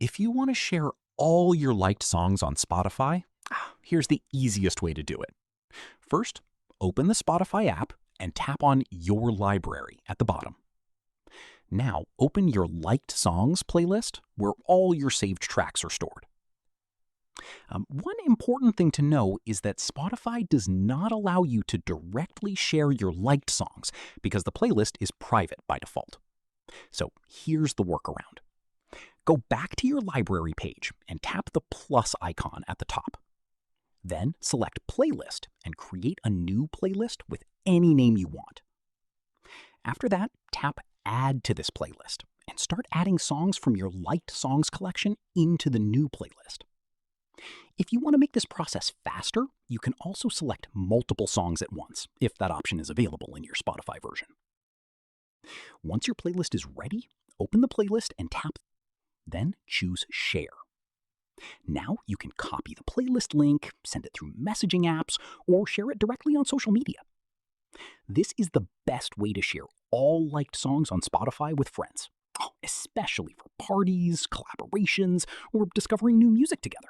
If you want to share all your liked songs on Spotify, here's the easiest way to do it. First, open the Spotify app and tap on Your Library at the bottom. Now, open your Liked Songs playlist where all your saved tracks are stored. One important thing to know is that Spotify does not allow you to directly share your liked songs because the playlist is private by default. So here's the workaround. Go back to your library page and tap the plus icon at the top. Then select Playlist and create a new playlist with any name you want. After that, tap Add to this playlist and start adding songs from your liked songs collection into the new playlist. If you want to make this process faster, you can also select multiple songs at once, if that option is available in your Spotify version. Once your playlist is ready, open the playlist and tap, then choose Share. Now you can copy the playlist link, send it through messaging apps, or share it directly on social media. This is the best way to share all liked songs on Spotify with friends, especially for parties, collaborations, or discovering new music together.